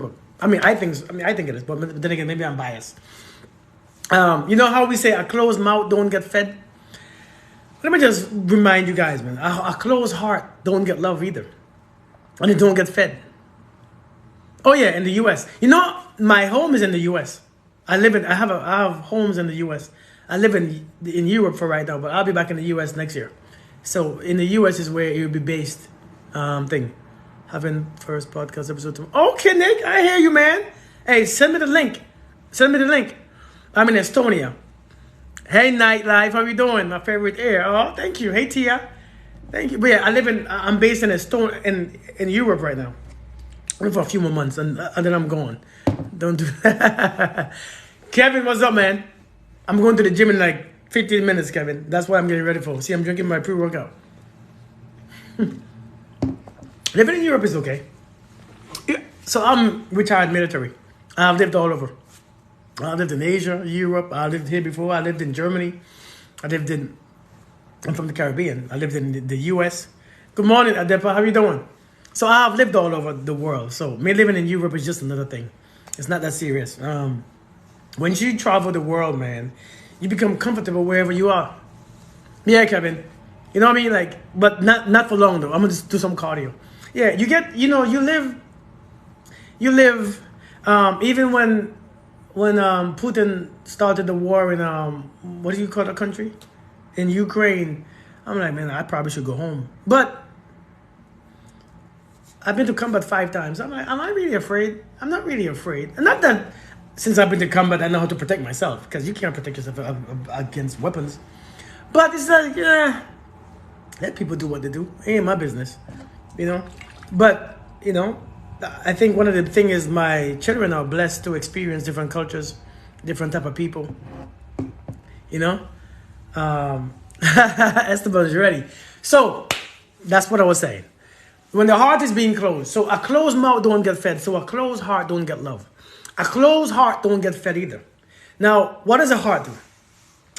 book. I think it is, but then again, maybe I'm biased. You know how we say a closed mouth don't get fed? Let me just remind you guys, man. A closed heart don't get love either. And it don't get fed. Oh yeah, in the US. You know, my home is in the US. I have homes in the US. I live in Europe for right now, but I'll be back in the US next year. So in the US is where it will be based. Having first podcast episode tomorrow. Okay, Nick, I hear you, man. Hey, send me the link. I'm in Estonia. Hey, Nightlife, how you doing? My favorite air. Oh, thank you. Hey, Tia. Thank you. But yeah, I'm based in Estonia, in Europe right now. Only for a few more months, and then I'm gone. Don't do that. Kevin, what's up, man? I'm going to the gym in like 15 minutes, Kevin. That's what I'm getting ready for. See, I'm drinking my pre-workout. Living in Europe is okay. Yeah. So I'm retired military. I've lived all over. I lived in Asia, Europe. I lived here before. I lived in Germany. I'm from the Caribbean. I lived in the US. Good morning, Adepa. How you doing? So I've lived all over the world. So me living in Europe is just another thing. It's not that serious. When you travel the world, man, you become comfortable wherever you are. Yeah, Kevin. You know what I mean? Like, but not for long though. I'm gonna just do some cardio. Yeah, you live. Even when Putin started the war in what do you call the country? In Ukraine, I'm like, man, I probably should go home. But I've been to combat 5 times. I'm like, am I really afraid? I'm not really afraid. And not that since I've been to combat, I know how to protect myself, because you can't protect yourself against weapons. But it's like, yeah, let people do what they do. It ain't my business, you know. But I think one of the things is my children are blessed to experience different cultures, different type of people. Esteban's ready. So that's what I was saying. When the heart is being closed, so a closed mouth don't get fed, so a closed heart don't get love. A closed heart don't get fed either. Now, what does a heart do?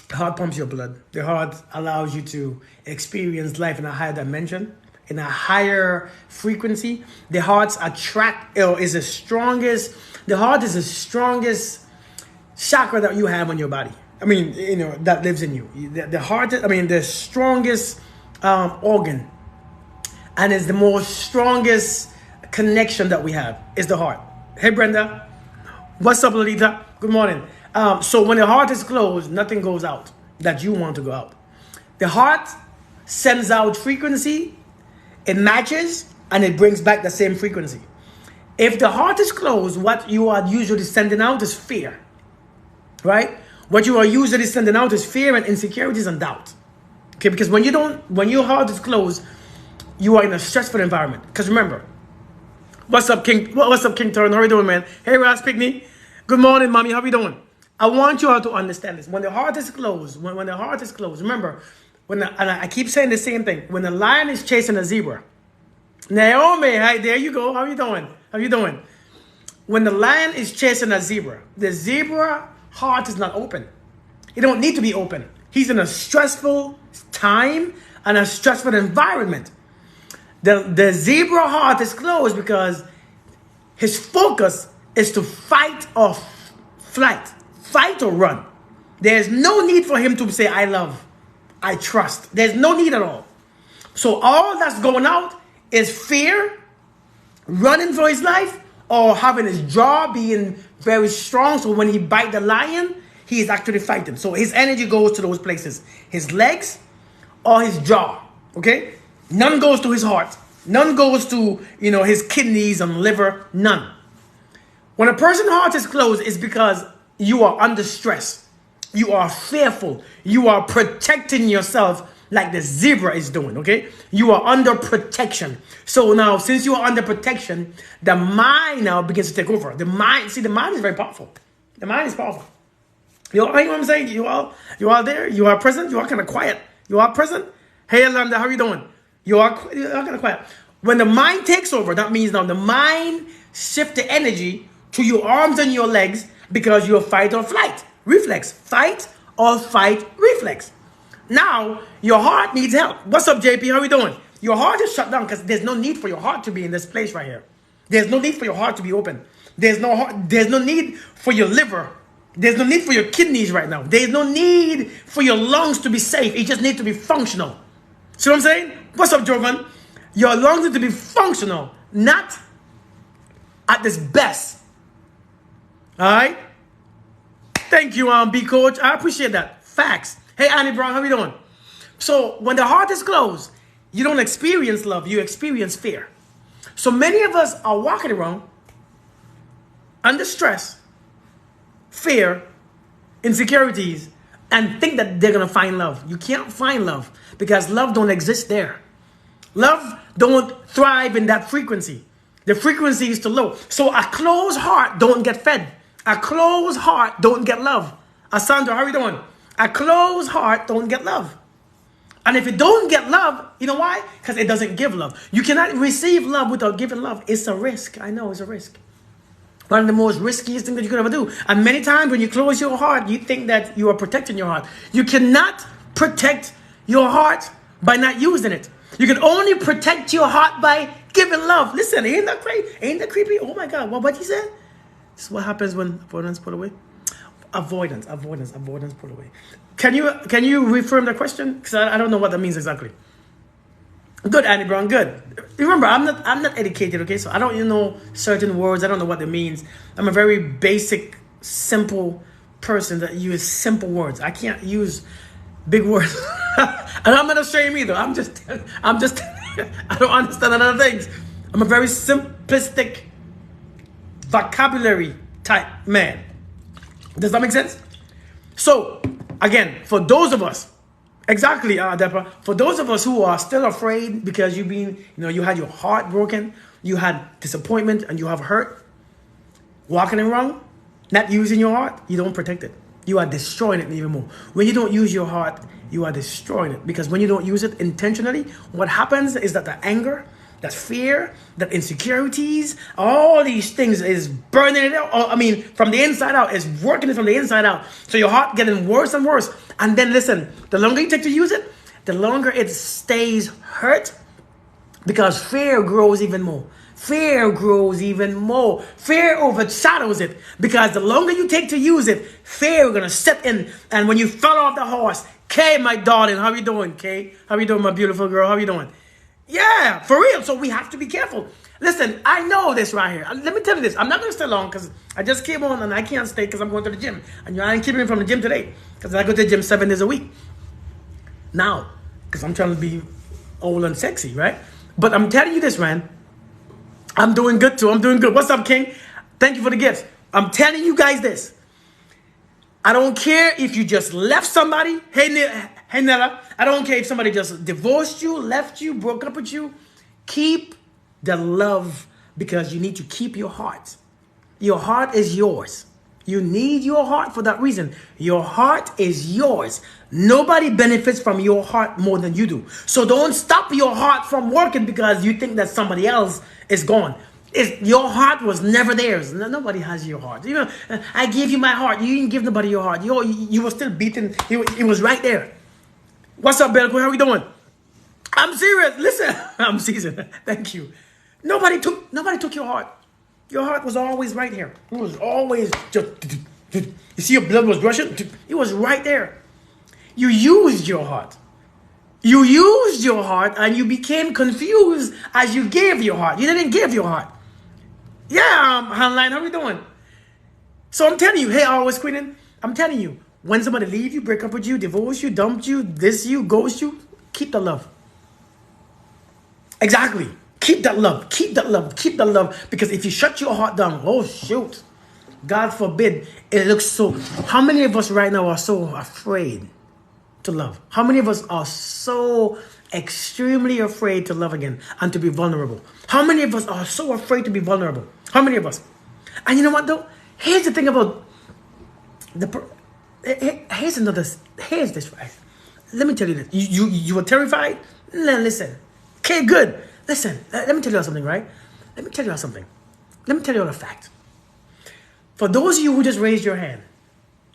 The heart pumps your blood. The heart allows you to experience life in a higher dimension, in a higher frequency. The heart is the strongest chakra that you have on your body. That lives in you. The heart, the strongest organ, and is the most strongest connection that we have is the heart. Hey, Brenda. What's up, Lolita? Good morning. So when the heart is closed, nothing goes out that you want to go out. The heart sends out frequency, it matches, and it brings back the same frequency. If the heart is closed, what you are usually sending out is fear, right? What you are usually sending out is fear and insecurities and doubt. Okay, because when your heart is closed, you are in a stressful environment. Because remember, what's up, King? What's up, King Turn? How are you doing, man? Hey, Ross Pickney. Good morning, mommy. How are you doing? I want you all to understand this. When the heart is closed, when the heart is closed, remember, and I keep saying the same thing. When the lion is chasing a zebra, Naomi, hi, there you go. How you doing? When the lion is chasing a zebra, the zebra heart is not open. It don't need to be open. He's in a stressful time and a stressful environment. The zebra heart is closed because his focus is to fight or flight, fight or run. There's no need for him to say, I love, I trust. There's no need at all. So all that's going out is fear, running for his life, or having his jaw being very strong. So when he bites the lion, he is actually fighting. So his energy goes to those places. His legs or his jaw, okay? None goes to his heart. None goes to, his kidneys and liver. None. When a person's heart is closed, it's because you are under stress. You are fearful. You are protecting yourself like the zebra is doing, okay? You are under protection. So now, since you are under protection, the mind now begins to take over. The mind is very powerful. The mind is powerful. You know what I'm saying? You all there? You are present? You are kind of quiet. You are present? Hey, Alanda, how are you doing? You are kind of quiet. When the mind takes over, that means now the mind shifts the energy to your arms and your legs because you're fight or flight reflex. Fight or fight reflex. Now, your heart needs help. What's up, JP? How are you doing? Your heart is shut down because there's no need for your heart to be in this place right here. There's no need for your heart to be open. There's no heart. There's no need for your liver. There's no need for your kidneys right now. There's no need for your lungs to be safe. It just needs to be functional. See what I'm saying? What's up, Jovan? Your lungs need to be functional, not at its best. All right? Thank you, B Coach. I appreciate that. Facts. Hey, Annie Brown, how you doing? So when the heart is closed, you don't experience love. You experience fear. So many of us are walking around under stress, fear, insecurities, and think that they're going to find love. You can't find love because love don't exist there. Love don't thrive in that frequency. The frequency is too low. So a closed heart don't get fed. A closed heart don't get love. Asandra, how are you doing? A closed heart don't get love. And if it don't get love, you know why? Because it doesn't give love. You cannot receive love without giving love. It's a risk. I know it's a risk. One of the most riskiest things that you could ever do. And many times when you close your heart, you think that you are protecting your heart. You cannot protect your heart by not using it. You can only protect your heart by giving love. Listen, ain't that crazy? Ain't that creepy? Oh my God, what he said? This is what happens when avoidance put away. Avoidance put away. Can you reframe the question? Because I don't know what that means exactly. Good, Annie Brown, good. Remember, I'm not educated, okay? So I don't know certain words. I don't know what it means. I'm a very basic, simple person that uses simple words. I can't use big words. And I'm not ashamed either. I'm just I don't understand other things. I'm a very simplistic vocabulary type man. Does that make sense? So, again, for those of us, exactly, Deborah, for those of us who are still afraid because you had your heart broken, you had disappointment, and you have hurt, walking in wrong, not using your heart, you don't protect it. You are destroying it even more. When you don't use your heart, you are destroying it. Because when you don't use it intentionally, what happens is that the anger, that fear, that insecurities, all these things is burning it out. From the inside out, it's working it from the inside out. So your heart getting worse and worse. And then listen, the longer you take to use it, the longer it stays hurt, because fear grows even more. Fear grows even more. Fear overshadows it, because the longer you take to use it, fear is gonna set in. And when you fell off the horse, Kay, my darling, how you doing, Kay? How you doing, my beautiful girl? How you doing? Yeah, for real. So we have to be careful. Listen, I know this right here. Let me tell you this. I'm not going to stay long because I just came on and I can't stay because I'm going to the gym. And I ain't keeping me from the gym today because I go to the gym 7 days a week. Now, because I'm trying to be old and sexy, right? But I'm telling you this, man. I'm doing good too. I'm doing good. What's up, King? Thank you for the gifts. I'm telling you guys this. I don't care if you just left somebody. Hey, Nella. I don't care if somebody just divorced you, left you, broke up with you. Keep the love, because you need to keep your heart. Your heart is yours. You need your heart for that reason. Your heart is yours. Nobody benefits from your heart more than you do. So don't stop your heart from working because you think that somebody else is gone. Your heart was never theirs. Nobody has your heart. I gave you my heart. You didn't give nobody your heart. You were still beating. It was right there. What's up, Belco? How we doing? I'm serious. Listen, I'm seasoned. Thank you. Nobody took your heart. Your heart was always right here. It was always just. You see, your blood was rushing. It was right there. You used your heart. You used your heart, and you became confused as you gave your heart. You didn't give your heart. Yeah, Hanline, how we doing? So I'm telling you, hey, always Queen, I'm telling you, when somebody leave you, break up with you, divorce you, dump you, diss you, ghost you, keep the love. Exactly. Keep that love. Keep that love. Keep that love. Because if you shut your heart down, oh shoot, God forbid, it looks so. How many of us right now are so afraid to love? How many of us are so extremely afraid to love again and to be vulnerable? How many of us are so afraid to be vulnerable? How many of us? And you know what though? Here's the thing about here's this, right? Let me tell you this. You were terrified? No, listen. Okay, good. Listen, let me tell you something, right? Let me tell you something. Let me tell you a fact. For those of you who just raised your hand,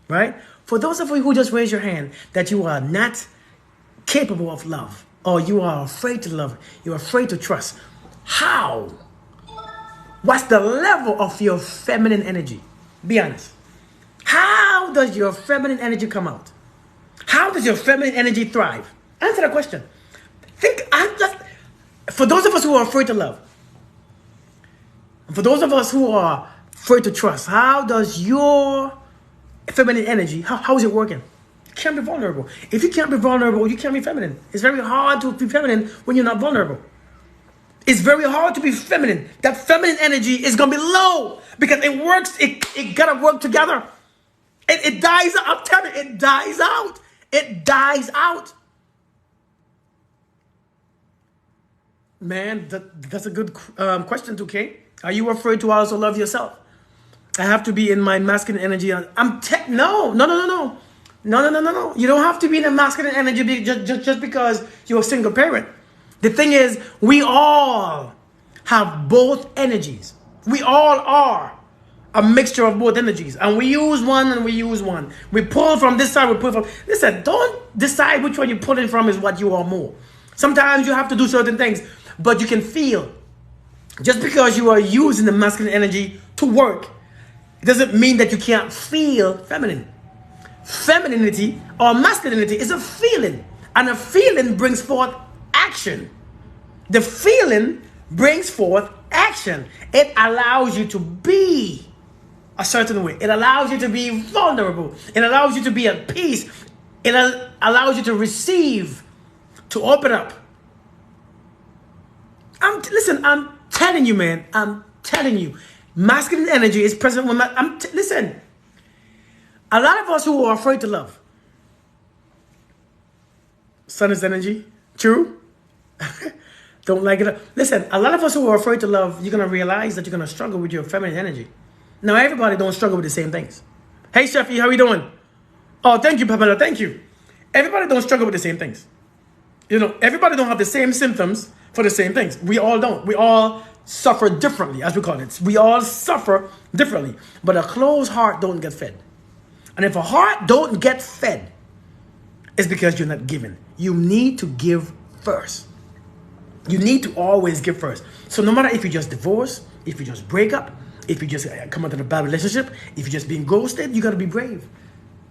right? For those of you who just raised your hand that you are not capable of love, or you are afraid to love, you're afraid to trust. How What's the level of your feminine energy? Be honest. How does your feminine energy come out? How does your feminine energy thrive? Answer the question. For those of us who are afraid to love, for those of us who are afraid to trust, how does your feminine energy, how is it working? You can't be vulnerable. If you can't be vulnerable, you can't be feminine. It's very hard to be feminine when you're not vulnerable. It's very hard to be feminine. That feminine energy is going to be low because it works. It got to work together. It dies out. I'm telling you, it dies out. It dies out. Man, that's a good question, 2K. Are you afraid to also love yourself? I have to be in my masculine energy. No. You don't have to be in a masculine energy just because you're a single parent. The thing is, we all have both energies. We all are a mixture of both energies. And we use one and we use one. We pull from this side, we pull from... Listen, don't decide which one you're pulling from is what you are more. Sometimes you have to do certain things, but you can feel. Just because you are using the masculine energy to work, it doesn't mean that you can't feel feminine. Femininity or masculinity is a feeling. And a feeling brings forth action. The feeling brings forth action. It allows you to be a certain way. It allows you to be vulnerable. It allows you to be at peace. It allows you to receive, to open up. Listen, I'm telling you, man. I'm telling you. Masculine energy is present when listen. A lot of us who are afraid to love. Sun is energy. True? Don't like it. Listen, a lot of us who are afraid to love, you're going to realize that you're going to struggle with your feminine energy. Now, everybody don't struggle with the same things. Hey, Sheffy, how are you doing? Oh, thank you, Pamela. Thank you. Everybody don't struggle with the same things. You know, everybody don't have the same symptoms for the same things. We all don't. We all suffer differently, as we call it. We all suffer differently. But a closed heart don't get fed. And if a heart don't get fed, it's because you're not giving. You need to give first. You need to always give first. So no matter if you just divorce, if you just break up, if you just come out of a bad relationship, if you're just being ghosted, you got to be brave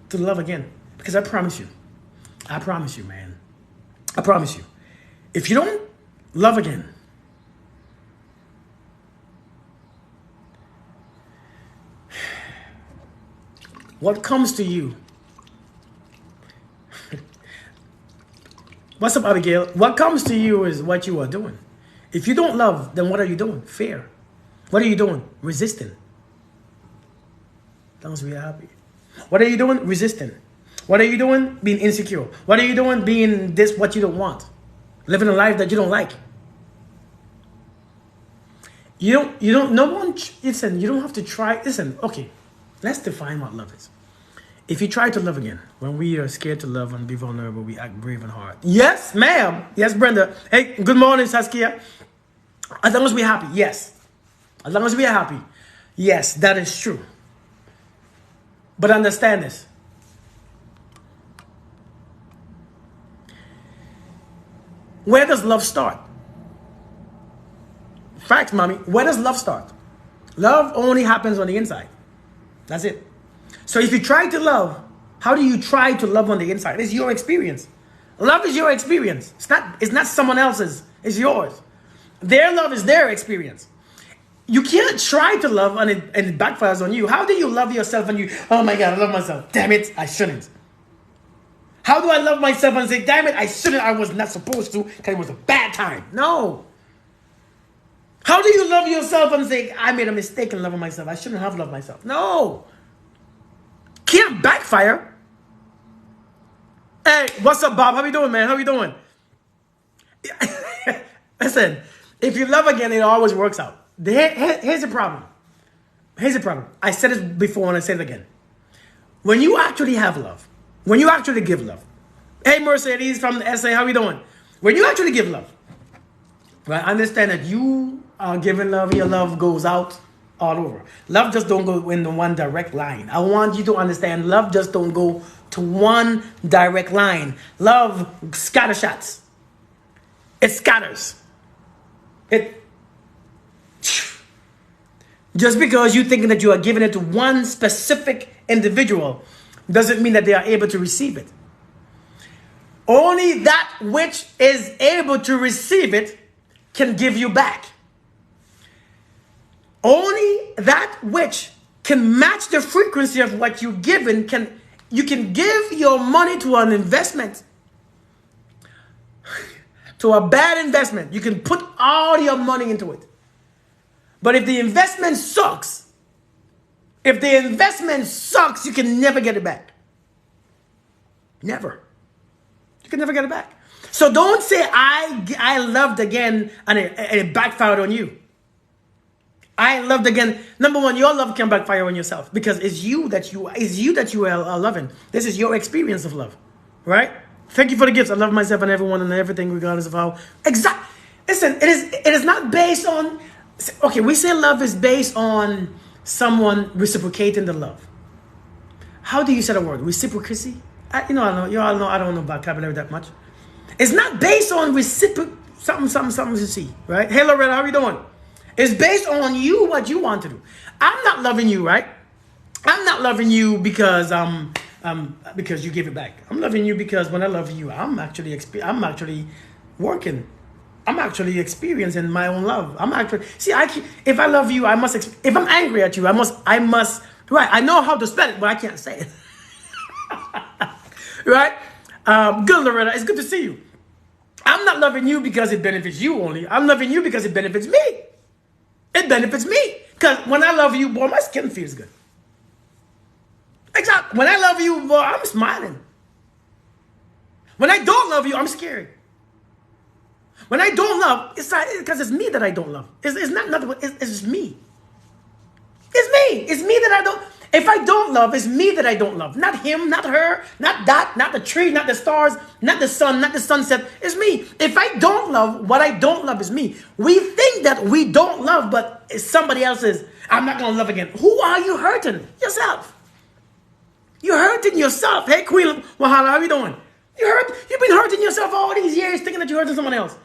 to love again. Because I promise you, man, I promise you, if you don't love again, what comes to you? What's up, Abigail? What comes to you is what you are doing. If you don't love, then what are you doing? Fear. What are you doing? Resisting. That was really happy. What are you doing? Resisting. What are you doing? Being insecure. What are you doing? Being this what you don't want. Living a life that you don't like. Listen, you don't have to try. Listen, okay, let's define what love is. If you try to love again, when we are scared to love and be vulnerable, we act brave and hard. Yes, ma'am. Yes, Brenda. Hey, good morning, Saskia. As long as we're happy, yes. As long as we are happy, yes, that is true. But understand this. Where does love start? Facts, mommy. Where does love start? Love only happens on the inside. That's it. So if you try to love, how do you try to love on the inside? It's your experience. Love is your experience. It's not someone else's. It's yours. Their love is their experience. You can't try to love and it backfires on you. How do you love yourself and you, oh my God, I love myself. Damn it, I shouldn't. How do I love myself and say, damn it, I shouldn't, I was not supposed to because it was a bad time? No. How do you love yourself and say, I made a mistake in loving myself. I shouldn't have loved myself. No. Can't backfire. Hey, what's up, Bob? How you doing, man? How you doing? Listen, if you love again, it always works out. Here's the problem. Here's the problem. I said it before and I say it again. When you actually have love, when you actually give love. Hey, Mercedes from the SA, how you doing? When you actually give love, right? Understand that you are giving love, your love goes out all over. Love just don't go in the one direct line. I want you to understand love just don't go to one direct line. Love scatter shots. It scatters. Just because you thinking that you are giving it to one specific individual doesn't mean that they are able to receive it. Only that which is able to receive it can give you back. Only that which can match the frequency of what you're given you can give your money to an investment, to a bad investment. You can put all your money into it. But if the investment sucks, you can never get it back. Never. You can never get it back. So don't say I loved again and it backfired on you. I loved again. Number one, your love can backfire on yourself because it's you that you are loving. This is your experience of love, right? Thank you for the gifts. I love myself and everyone and everything, regardless of how. Listen, it is not based on. Okay, we say love is based on someone reciprocating the love. How do you say the word reciprocity? You all know I don't know vocabulary that much. It's not based on something you see, right? Hey Loretta, how are you doing? It's based on you, what you want to do. I'm not loving you, right? I'm not loving you because you give it back. I'm loving you because when I love you, I'm actually working. I'm actually experiencing my own love. If I love you, if I'm angry at you, I must, right? I know how to spell it, but I can't say it. Right? Good, Loretta. It's good to see you. I'm not loving you because it benefits you only. I'm loving you because it benefits me. It benefits me. Because when I love you, boy, my skin feels good. Exactly. When I love you, boy, I'm smiling. When I don't love you, I'm scared. When I don't love, it's not because it's me that I don't love. It's not nothing. It's just me. It's me. It's me that I don't. If I don't love, it's me that I don't love. Not him, not her, not that, not the tree, not the stars, not the sun, not the sunset. It's me. If I don't love, what I don't love is me. We think that we don't love, but it's somebody else's. I'm not going to love again. Who are you hurting? Yourself. You're hurting yourself. Hey, Queen Wahala, how you doing? You've been hurting yourself all these years thinking that you're hurting someone else.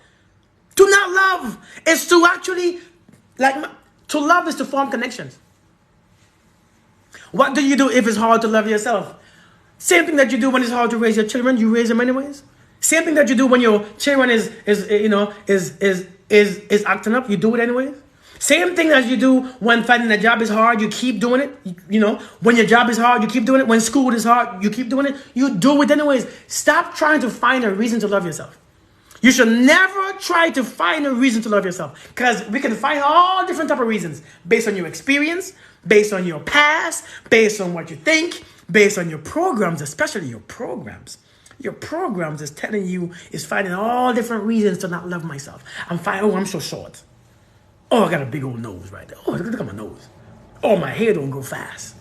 To not love is to actually, to love is to form connections. What do you do if it's hard to love yourself? Same thing that you do when it's hard to raise your children. You raise them anyways. Same thing that you do when your children is acting up. You do it anyways. Same thing as you do when finding a job is hard. You keep doing it. When your job is hard, you keep doing it. When school is hard, you keep doing it. You do it anyways. Stop trying to find a reason to love yourself. You should never try to find a reason to love yourself, because we can find all different type of reasons based on your experience, based on your past, based on what you think, based on your programs, especially your programs. Your programs is telling you, is finding all different reasons to not love myself. I'm so short. Oh, I got a big old nose right there. Oh, look at my nose. Oh, my hair don't go fast.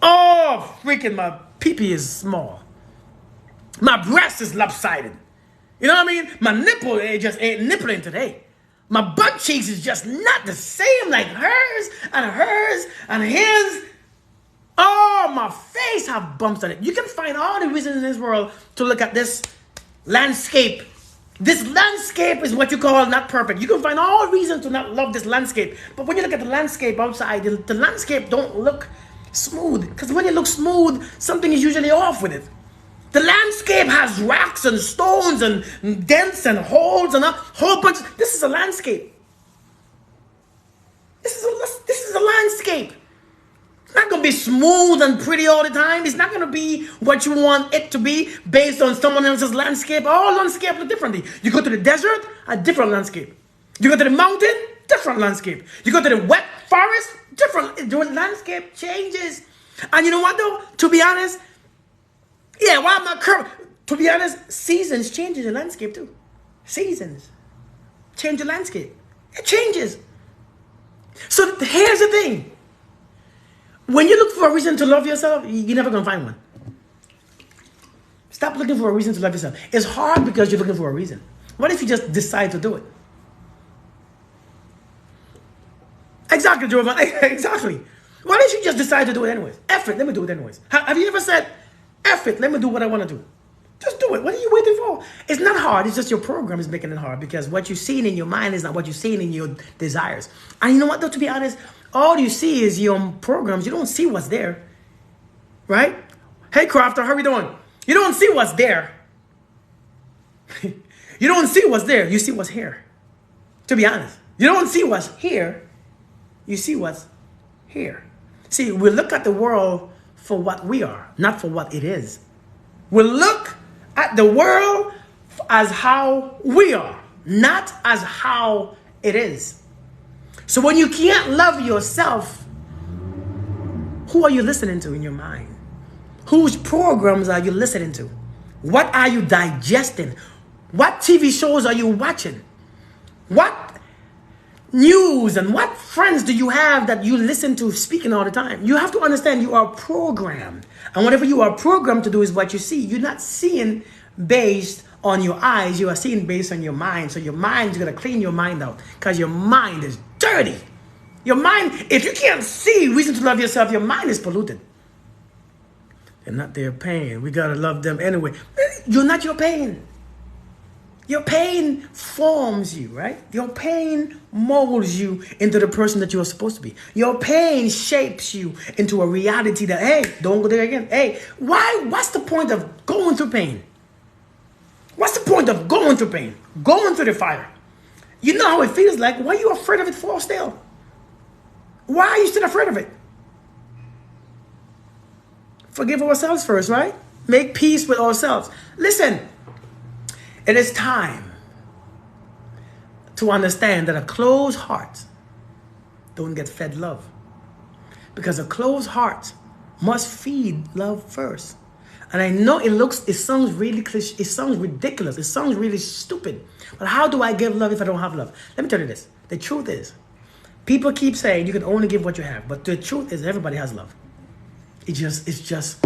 Oh, freaking my pee-pee is small. My breast is lopsided. You know what I mean? My nipple just ain't nippling today. My butt cheeks is just not the same like hers and his. Oh, my face have bumps on it. You can find all the reasons in this world to look at this landscape. This landscape is what you call not perfect. You can find all reasons to not love this landscape. But when you look at the landscape outside, the landscape don't look smooth. Because when it looks smooth, something is usually off with it. The landscape has rocks and stones and dents and holes and a whole bunch. This is a landscape. This is a landscape. It's not going to be smooth and pretty all the time. It's not going to be what you want it to be based on someone else's landscape. All landscapes look differently. You go to the desert, a different landscape. You go to the mountain, different landscape. You go to the wet forest, different. The landscape changes. And you know what though? To be honest, yeah, why am I curved? To be honest, seasons change the landscape too. Seasons change the landscape. It changes. So here's the thing. When you look for a reason to love yourself, you're never going to find one. Stop looking for a reason to love yourself. It's hard because you're looking for a reason. What if you just decide to do it? Exactly, Jovan. Exactly. What if you just decide to do it anyways? F it, let me do it anyways. Have you ever said, F it, let me do what I want to do? Just do it. What are you waiting for? It's not hard. It's just your program is making it hard, because what you're seeing in your mind is not what you're seeing in your desires. And you know what, though, to be honest, all you see is your programs. You don't see what's there, right? Hey, Crafter, how we doing? You don't see what's there. You don't see what's there. You see what's here. To be honest, you don't see what's here. You see what's here. See, we look at the world for what we are, not for what it is. We look at the world as how we are, not as how it is. So when you can't love yourself, who are you listening to in your mind? Whose programs are you listening to? What are you digesting? What TV shows are you watching? What news and what friends do you have that you listen to speaking all the time? You have to understand you are programmed. And whatever you are programmed to do is what you see. You're not seeing based on your eyes. You are seeing based on your mind. So your mind is going to clean your mind out because your mind is dirty. Your mind, if you can't see reason to love yourself, your mind is polluted. They're not their pain. We got to love them anyway. You're not your pain. Your pain forms you, right? Your pain molds you into the person that you are supposed to be. Your pain shapes you into a reality that, hey, don't go there again. Hey, why? What's the point of going through pain? What's the point of going through pain? Going through the fire? You know how it feels like. Why are you afraid of it for still? Why are you still afraid of it? Forgive ourselves first, right? Make peace with ourselves. Listen. It is time to understand that a closed heart don't get fed love. Because a closed heart must feed love first. And I know it sounds really cliche, it sounds ridiculous, it sounds really stupid. But how do I give love if I don't have love? Let me tell you this. The truth is, people keep saying you can only give what you have. But the truth is everybody has love. It's just,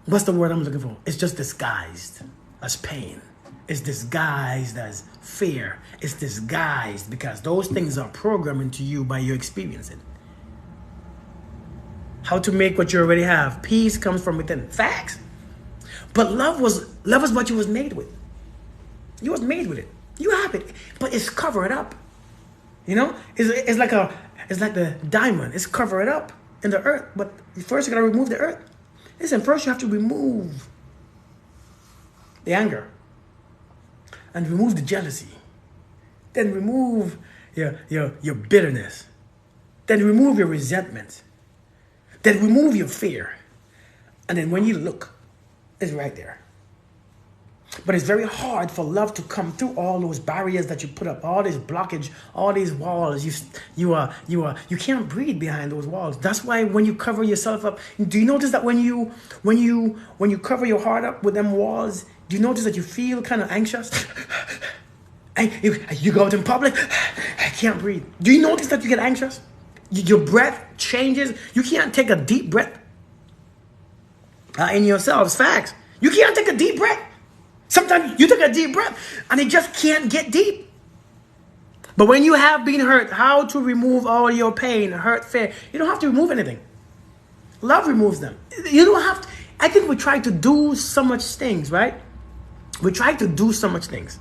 what's the word I'm looking for? It's just disguised as pain. It's disguised as fear. It's disguised because those things are programmed into you by your experiencing. How to make what you already have. Peace comes from within. Facts. But love is what you was made with. You was made with it. You have it, but it's covered up. You know, it's like the diamond. It's covered up in the earth. But first you gotta remove the earth. Listen, first you have to remove the anger and remove the jealousy. Then remove your bitterness. Then remove your resentment. Then remove your fear. And then when you look, it's right there. But it's very hard for love to come through all those barriers that you put up, all this blockage, all these walls. You can't breathe behind those walls. That's why when you cover yourself up, do you notice that when you cover your heart up with them walls, do you notice that you feel kind of anxious? And you go out in public, I can't breathe. Do you notice that you get anxious? Your breath changes. You can't take a deep breath in yourselves. Facts. You can't take a deep breath. Sometimes you take a deep breath and it just can't get deep. But when you have been hurt, how to remove all your pain, hurt, fear? You don't have to remove anything. Love removes them. You don't have to. I think we try to do so much things, right? We try to do so much things.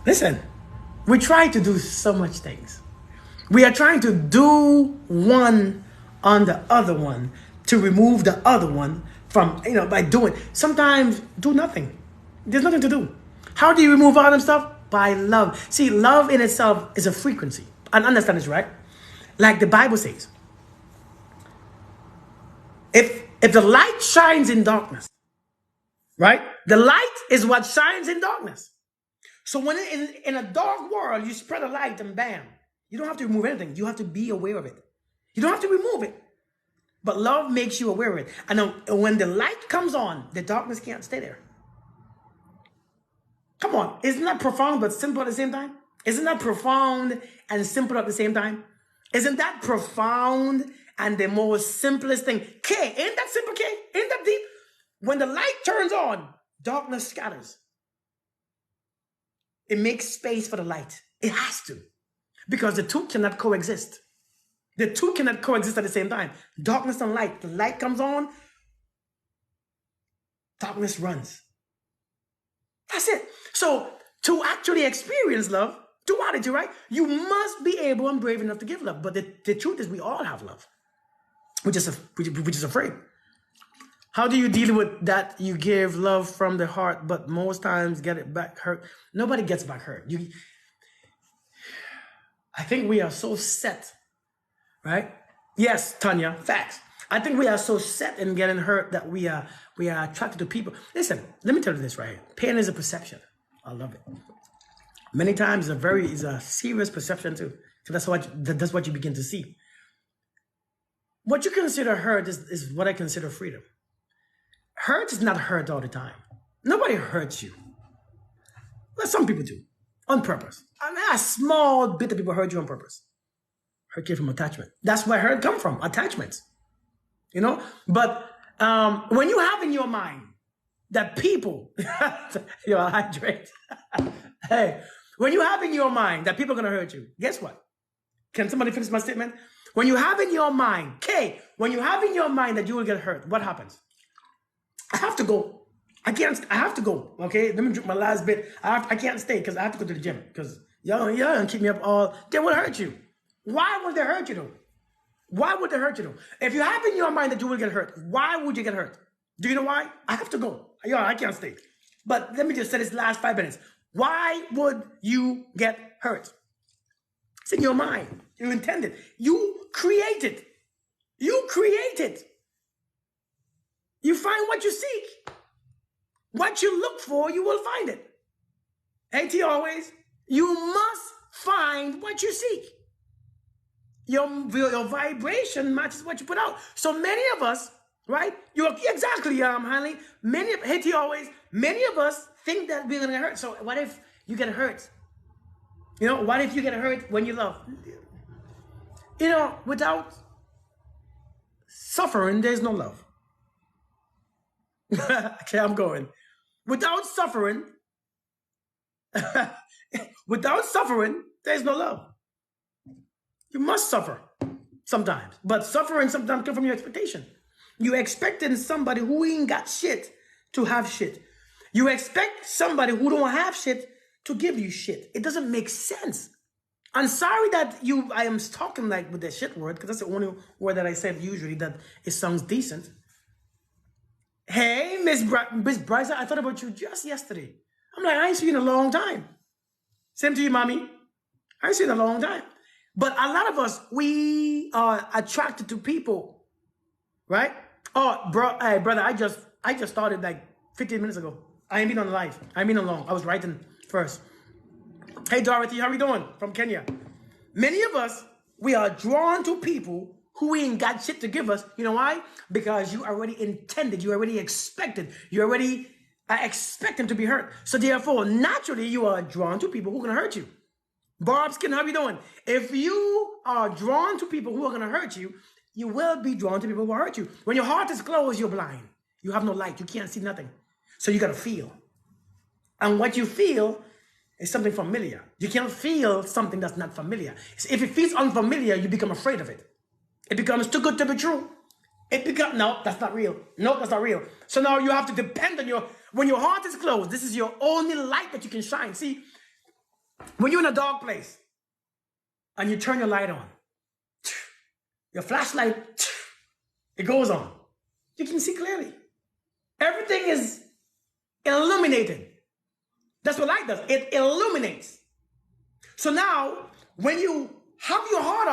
Listen, we try to do so much things. We are trying to do one on the other one to remove the other one from, by doing. Sometimes do nothing. There's nothing to do. How do you remove all them stuff? By love. See, love in itself is a frequency. And understand this, right? Like the Bible says, if the light shines in darkness, right? The light is what shines in darkness. So when in a dark world, you spread a light and bam, you don't have to remove anything. You have to be aware of it. You don't have to remove it. But love makes you aware of it. And when the light comes on, the darkness can't stay there. Come on. Isn't that profound but simple at the same time? Isn't that profound and simple at the same time? Isn't that profound and the most simplest thing? K, ain't that simple, K? Ain't that deep? When the light turns on, darkness scatters. It makes space for the light. It has to. Because the two cannot coexist. The two cannot coexist at the same time. Darkness and light. The light comes on. Darkness runs. That's it. So To actually experience love, duality, right? You must be able and brave enough to give love. But the truth is, we all have love. Which is afraid. How do you deal with that? You give love from the heart, but most times get it back hurt. Nobody gets back hurt. I think we are so set, right? Yes, Tanya, facts. I think we are so set in getting hurt that we are attracted to people. Listen, let me tell you this right here. Pain is a perception. I love it. Many times is a serious perception too. So that's what you begin to see. What you consider hurt is what I consider freedom. Hurt is not hurt all the time. Nobody hurts you. Well, some people do, on purpose. I mean, a small bit of people hurt you on purpose. Hurt you from attachment. That's where hurt come from, attachments. You know? But when you have in your mind that people, you're hydrate. Hey, when you have in your mind that people are going to hurt you, guess what? Can somebody finish my statement? When you have in your mind, when you have in your mind that you will get hurt, what happens? I have to go. I have to go. Okay, let me drink my last bit. I can't stay because I have to go to the gym because y'all don't keep me up all. They will hurt you. Why would they hurt you though? Why would they hurt you though? If you have in your mind that you will get hurt, why would you get hurt? Do you know why? I have to go. I can't stay. But let me just say this last 5 minutes. Why would you get hurt? It's in your mind. You intended. You created. You created. You find what you seek. What you look for, you will find it. AT always, you must find what you seek. Your vibration matches what you put out. So many of us, right? Exactly, Hanley. Many of us think that we're gonna get hurt. So what if you get hurt? You know, what if you get hurt when you love? You know, without suffering, there's no love. Okay, I'm going. Without suffering, there's no love. You must suffer sometimes. But suffering sometimes comes from your expectation. You expecting somebody who ain't got shit to have shit. You expect somebody who don't have shit to give you shit. It doesn't make sense. I'm sorry that I am talking like with the shit word, because that's the only word that I said usually that it sounds decent. Hey, Miss Bryce, I thought about you just yesterday. I'm like, I ain't seen you in a long time. Same to you, mommy. I ain't seen you in a long time. But a lot of us, we are attracted to people, right? Oh, hey, brother, I just started like 15 minutes ago. I ain't been on live. I ain't been on long. I was writing first. Hey, Dorothy, how we doing? From Kenya. Many of us, we are drawn to people who ain't got shit to give us. You know why? Because you already intended, you already expected, you already expecting to be hurt. So therefore, naturally, you are drawn to people who are going to hurt you. Barbskin, how you doing? If you are drawn to people who are going to hurt you, you will be drawn to people who will hurt you. When your heart is closed, you're blind. You have no light. You can't see nothing. So you got to feel. And what you feel is something familiar. You can't feel something that's not familiar. If it feels unfamiliar, you become afraid of it. It becomes too good to be true. No, that's not real. No, that's not real. So now you have to depend on when your heart is closed, this is your only light that you can shine. See, when you're in a dark place and you turn your light on, your flashlight, it goes on. You can see clearly. Everything is illuminated. That's what light does. It illuminates. So now, when you have your heart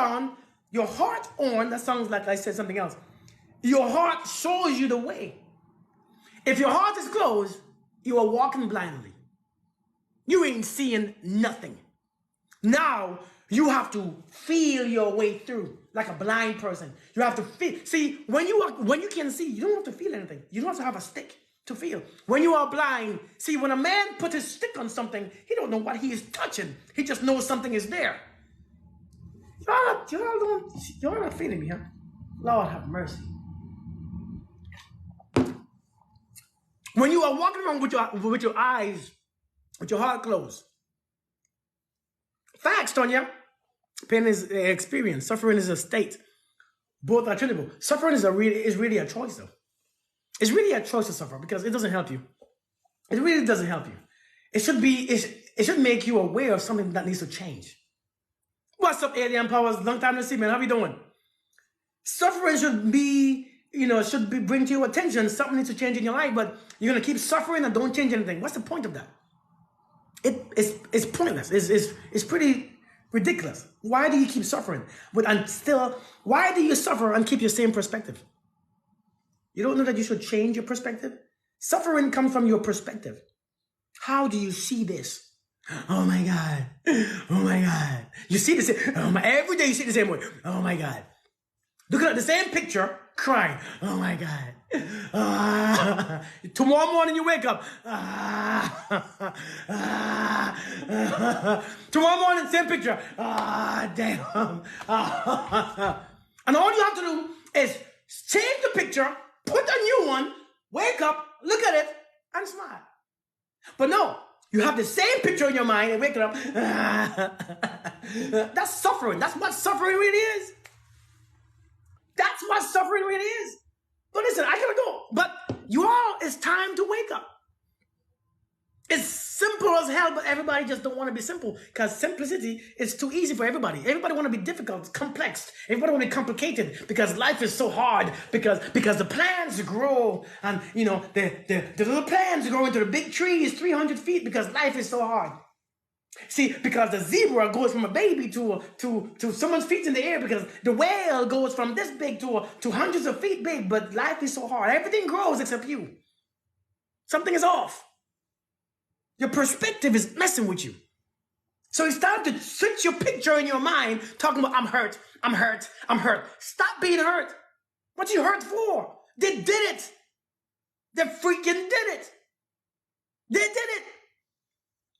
on, that sounds like I said something else. Your heart shows you the way. If your heart is closed, you are walking blindly. You ain't seeing nothing. Now, you have to feel your way through like a blind person. You have to feel. See, when you can see, you don't have to feel anything. You don't have to have a stick to feel. When you are blind, see, when a man puts his stick on something, he don't know what he is touching. He just knows something is there. Y'all not feeling me, huh? Lord have mercy. When you are walking around with your eyes, with your heart closed. Facts, Tonya. Pain is an experience. Suffering is a state. Both are treatable. Suffering is really a choice, though. It's really a choice to suffer because it doesn't help you. It really doesn't help you. It should be. it should make you aware of something that needs to change. What's up, Alien Powers? Long time to see, man. How you doing? Suffering should be, bring to your attention. Something needs to change in your life, but you're gonna keep suffering and don't change anything. What's the point of that? It's pointless. It's pretty ridiculous. Why do you keep suffering? Why do you suffer and keep your same perspective? You don't know that you should change your perspective? Suffering comes from your perspective. How do you see this? Oh my God. Oh my God. You see the same, every day you see the same way. Oh my God. Looking at the same picture, crying. Oh my God. Tomorrow morning you wake up. Tomorrow morning, same picture. Damn. And all you have to do is change the picture, put a new one, wake up, look at it, and smile. But no, you have the same picture in your mind and wake up. That's suffering. That's what suffering really is. That's what suffering really is. But listen, I gotta go. But it's time to wake up. It's simple as hell, but everybody just don't want to be simple because simplicity is too easy for everybody. Everybody want to be difficult, complex. Everybody want to be complicated because life is so hard. Because the plants grow and the little plants grow into the big trees 300 feet because life is so hard. See, because the zebra goes from a baby to someone's feet in the air because the whale goes from this big to hundreds of feet big, but life is so hard. Everything grows except you. Something is off. Your perspective is messing with you. So it's time to switch your picture in your mind, talking about I'm hurt, I'm hurt, I'm hurt. Stop being hurt. What you hurt for? They did it. They freaking did it. They did it.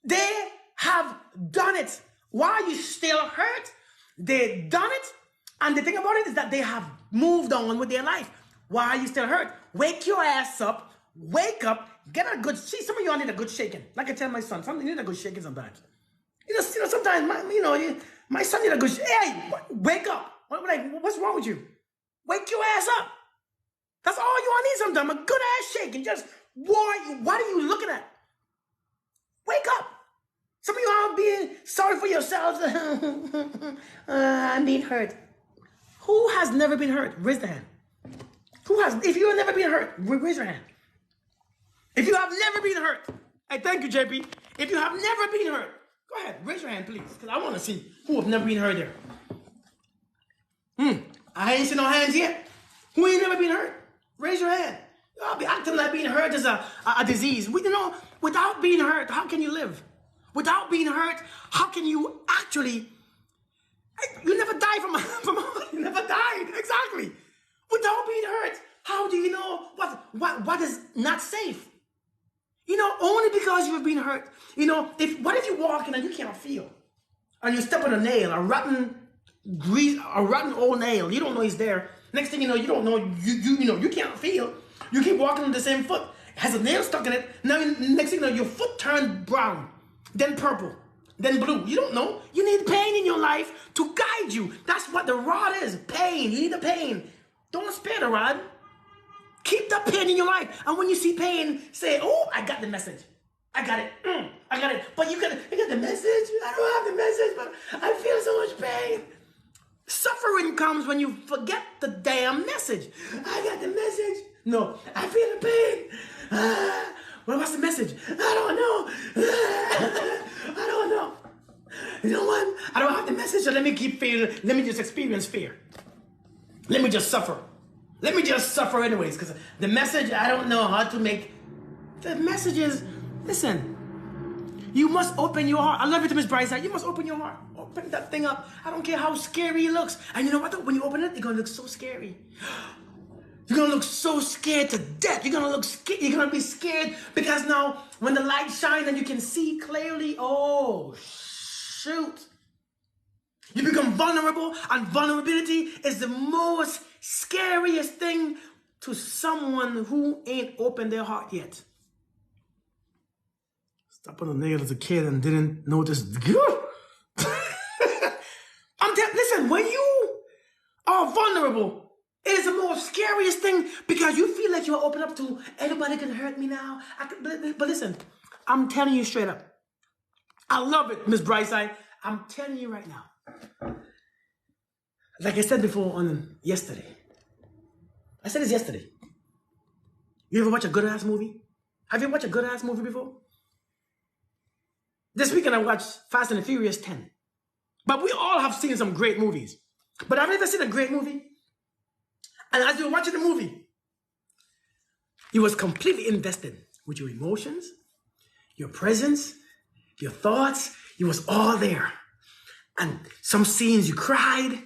They have done it. Why are you still hurt? They done it. And the thing about it is that they have moved on with their life. Why are you still hurt? Wake your ass up. Wake up. Get a good, some of y'all need a good shaking. Like I tell my son, you need a good shaking sometimes. Sometimes, my son need a good, hey, wake up. What's wrong with you? Wake your ass up. That's all you need sometimes, a good ass shaking. Just, what are you looking at? Wake up. Some of you are being sorry for yourselves. I'm being hurt. Who has never been hurt? Raise the hand. If you have never been hurt, raise your hand. If you have never been hurt, hey, thank you, JP. If you have never been hurt, go ahead, raise your hand, please, because I want to see who have never been hurt there. I ain't seen no hands yet. Who ain't never been hurt? Raise your hand. I'll be acting like being hurt is a disease. Without being hurt, how can you live? Without being hurt, how can you actually? You never died from you never died, exactly. Without being hurt, how do you know what is not safe? Only because you've been hurt. What if you're walking and you can't feel, and you step on a nail, a rotten old nail, you don't know it's there. Next thing you know, you don't know you can't feel. You keep walking on the same foot, has a nail stuck in it. Now next thing you know, your foot turned brown, then purple, then blue. You don't know. You need pain in your life to guide you. That's what the rod is. Pain. You need the pain. Don't spare the rod. Keep the pain in your life. And when you see pain, say, oh, I got the message. I got it. I got it. But you got the message. I don't have the message, but I feel so much pain. Suffering comes when you forget the damn message. I got the message. No, I feel the pain. Well, what's the message? I don't know. I don't know. You know what? I don't have the message, so let me keep feeling. Let me just experience fear. Let me just suffer. Let me just suffer anyways, because the message, I don't know how to make. The message is, listen, you must open your heart. I love it to Miss Brightside. You must open your heart. Open that thing up. I don't care how scary it looks. And you know what? When you open it, it's going to look so scary. You're going to look so scared to death. You're going to be scared because now when the light shines and you can see clearly, oh, shoot. You become vulnerable, and vulnerability is the most scariest thing to someone who ain't opened their heart yet. Step on a nail as a kid and didn't notice. Listen, when you are vulnerable, it is the most scariest thing because you feel like you're open up to anybody can hurt me now. But listen, I'm telling you straight up. I love it, Miss Brightside. I'm telling you right now. Like I said before on yesterday. I said this yesterday. You ever watch a good ass movie? Have you watched a good ass movie before? This weekend I watched Fast and the Furious 10. But we all have seen some great movies. But I've never seen a great movie. And as you were watching the movie, you was completely invested with your emotions, your presence, your thoughts. You was all there. And some scenes you cried.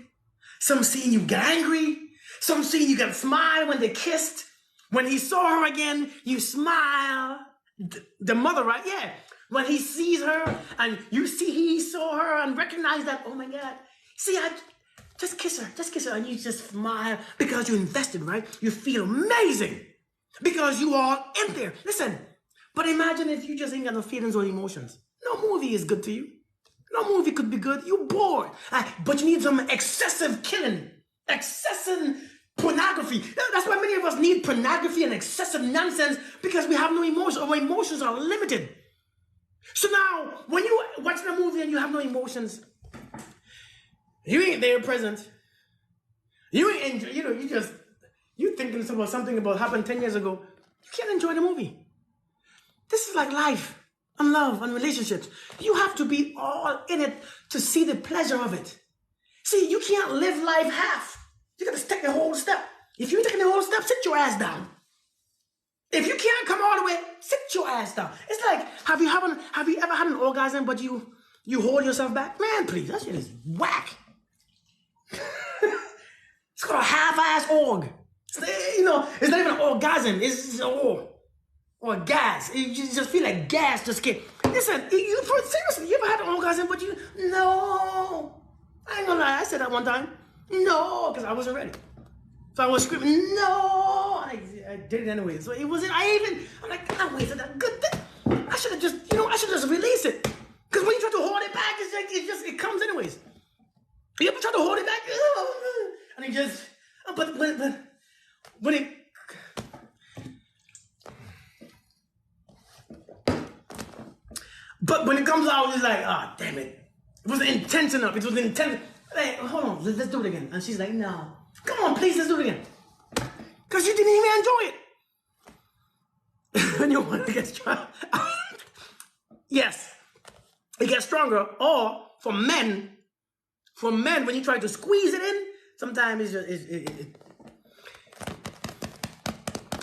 Some scene you got angry. Some scene you got a smile when they kissed. When he saw her again, you smile. The mother, right? Yeah. When he sees her and you see he saw her and recognize that, oh my God. See, I just kiss her, and you just smile because you invested, right? You feel amazing because you are in there. Listen, but imagine if you just ain't got no feelings or emotions. No movie is good to you. No movie could be good. You're bored. But you need some excessive killing, excessive pornography. That's why many of us need pornography and excessive nonsense because we have no emotions. Our emotions are limited. So now, when you watch a movie and you have no emotions, you ain't there present. You ain't enjoy, you thinking about something about happened 10 years ago. You can't enjoy the movie. This is like life and love and relationships. You have to be all in it to see the pleasure of it. See, you can't live life half. You got to take the whole step. If you're taking the whole step, sit your ass down. If you can't come all the way, sit your ass down. It's like, have you ever had an orgasm but you hold yourself back? Man, please, that shit is whack. It's called a half-ass org. It's not even an orgasm. It's or gas. You just feel like gas just get. Listen, seriously, you ever had an orgasm but no. I ain't gonna lie, I said that one time. No, because I wasn't ready. So I was screaming, no! I did it anyway. So it wasn't, I'm like, I wasted a good thing. I should have just released it. Because when you try to hold it back, it's like, it comes anyways. You ever try to hold it back? And it just, but when it comes out, it's like, damn it. It wasn't intense enough. It was intense. Hey, hold on, let's do it again. And she's like, no. Come on, please, let's do it again. Because you didn't even enjoy it. And you want to get stronger. Yes, it gets stronger. Or for men, when you try to squeeze it in, sometimes it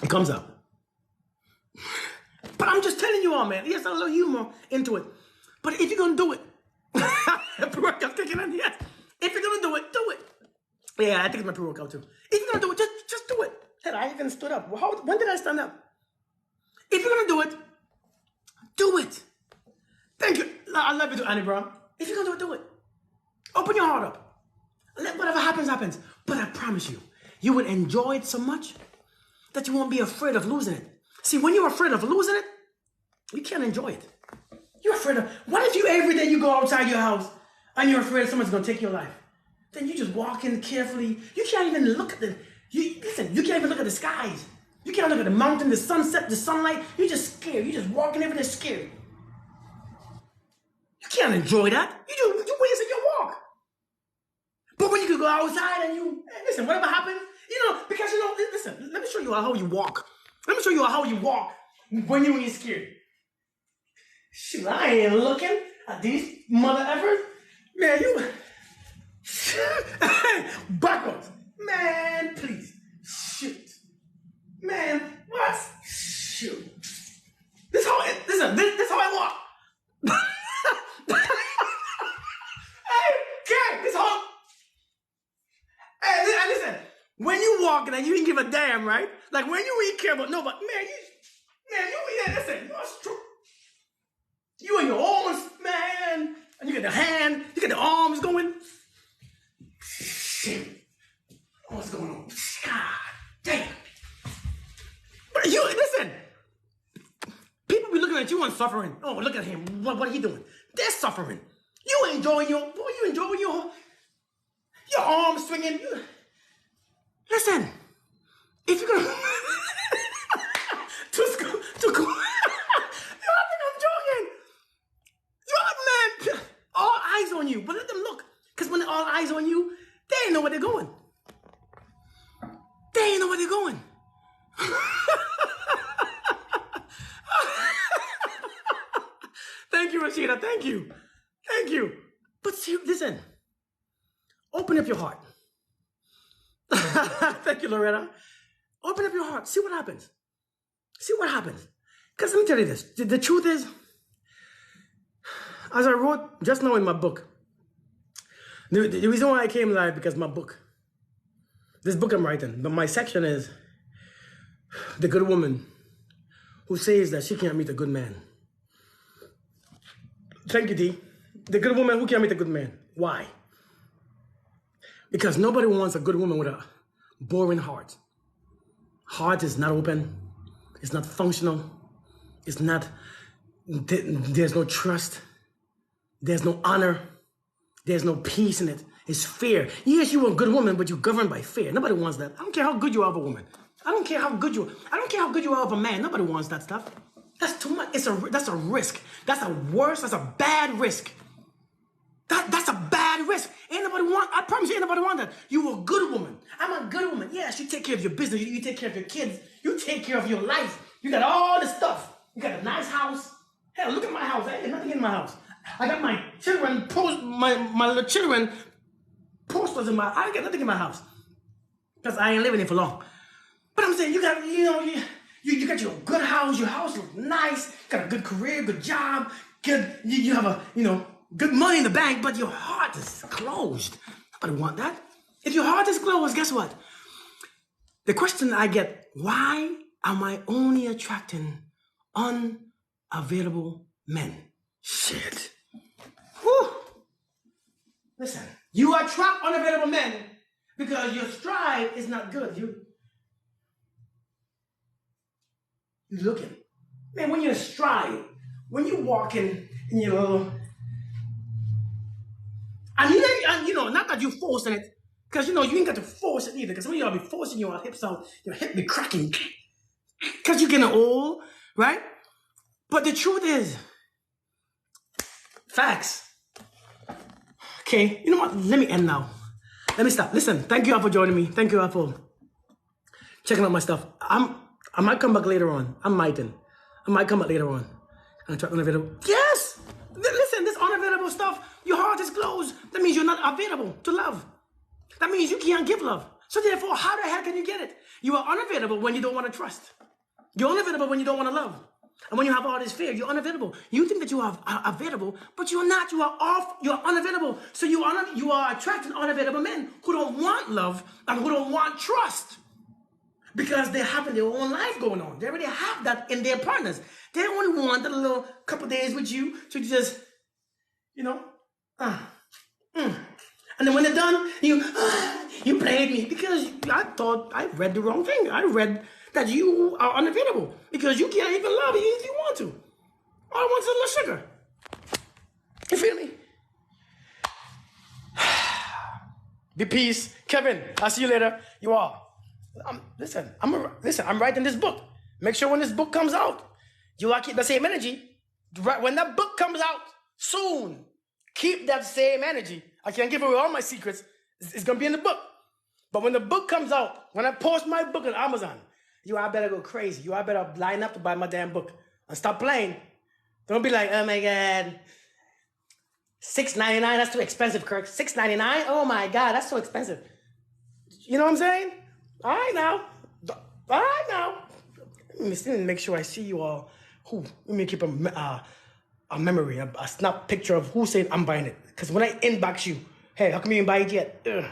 comes out. But I'm just telling you all, man. Yes, a little humor into it. But if you're going to do it, pre-workout kicking in, yes. If you're going to do it, do it. Yeah, I think it's my pre-workout too. If you're going to do it, just do it. Hell, I even stood up. When did I stand up? If you're going to do it, do it. Thank you. I love you too, Annie Brown. If you're going to do it, open your heart up. Let whatever happens, happens. But I promise you, you will enjoy it so much that you won't be afraid of losing it. See, when you're afraid of losing it, you can't enjoy it. You're afraid of, what if you every day you go outside your house and you're afraid someone's going to take your life? Then you just walk in carefully. You can't even look at you can't even look at the skies. You can't look at the mountain, the sunset, the sunlight. You're just scared. You're just walking over there scared. You can't enjoy that. You wasted your walk. But when you could go outside and listen, whatever happens, because listen, let me show you how you walk. Let me show you how you walk when you ain't scared. Shoot, I ain't looking at these mother effers. Man, you backwards. Man, please. Shoot. Man, what? Shoot. This how I walk. Okay, this how. Hey, listen. When you walking and you ain't give a damn, right? Like when you ain't care about nobody, listen, you're strong. You and your arms, man, and you get the hand, you get the arms going. Shit. What's going on? God damn. But listen. People be looking at you and suffering. Oh, look at him. What are he doing? They're suffering. You enjoying your arms swinging. Listen. If you're gonna to go, I think I'm joking. on you, but let them look. Because when all eyes on you, they ain't know where they're going. They ain't know where they're going. Thank you, Rashida. Thank you. Thank you. But see, listen. Open up your heart. Thank you, Loretta. Open up your heart. See what happens. See what happens. Because let me tell you this. The truth is, as I wrote just now in my book, the reason why I came live because my book, this book I'm writing, but my section is the good woman who says that she can't meet a good man. Thank you, D. The good woman who can't meet a good man. Why? Because nobody wants a good woman with a boring heart. Heart is not open. It's not functional. It's not, there's no trust. There's no honor. There's no peace in it. It's fear. Yes, you're a good woman, but you're governed by fear. Nobody wants that. I don't care how good you are of a woman. I don't care how good you are of a man. Nobody wants that stuff. That's too much. That's a risk. That's a bad risk. That's a bad risk. I promise you, ain't nobody want that. You a good woman. I'm a good woman. Yes, you take care of your business. You take care of your kids. You take care of your life. You got all this stuff. You got a nice house. Hell, look at my house. I ain't nothing in my house. I got my children, my little children posters in I got nothing in my house. Because I ain't living here for long. But I'm saying, you got your good house. Your house looks nice. Got a good career, good job. You have good money in the bank, but your heart is closed. Nobody want that. If your heart is closed, guess what? The question I get, why am I only attracting unavailable men? Shit. Whew. Listen, you attract unavailable men because your stride is not good. You're looking. Man, when you're stride, when you're walking in your little... not that you're forcing it, because, you ain't got to force it either, because some of y'all be forcing your hips out, your hip be cracking, because you're getting old, right? But the truth is, facts. Okay, you know what? Let me end now. Let me stop. Listen, thank you all for joining me. Thank you all for checking out my stuff. I might come back later on. I might come back later on. And try unavailable. Yes! Listen, this unavailable stuff, your heart is closed. That means you're not available to love. That means you can't give love. So therefore, how the hell can you get it? You are unavailable when you don't want to trust. You're unavailable when you don't want to love. And when you have all this fear, you're unavailable. You think that you are available, but you're not. You are off. You're unavailable. So you are attracting unavailable men who don't want love and who don't want trust. Because they're having their own life going on. They already have that in their partners. They only want a little couple days with you to just, And then when they're done, you played me because I thought I read the wrong thing. I read that you are unavailable because you can't even love me if you want to. All I want is a little sugar. You feel me? Be peace. Kevin, I'll see you later. You all. I'm writing this book. Make sure when this book comes out, you all keep the same energy. When that book comes out soon, keep that same energy. I can't give away all my secrets. It's going to be in the book. But when the book comes out, when I post my book on Amazon, you all better go crazy. You all better line up to buy my damn book. And stop playing. Don't be like, oh my God. $6.99, that's too expensive, Kirk. $6.99? Oh my God, that's so expensive. You know what I'm saying? All right now. Let me make sure I see you all. Let me keep a memory, a snap picture of who said I'm buying it. Because when I inbox you, hey, how come you didn't buy it yet? Ugh.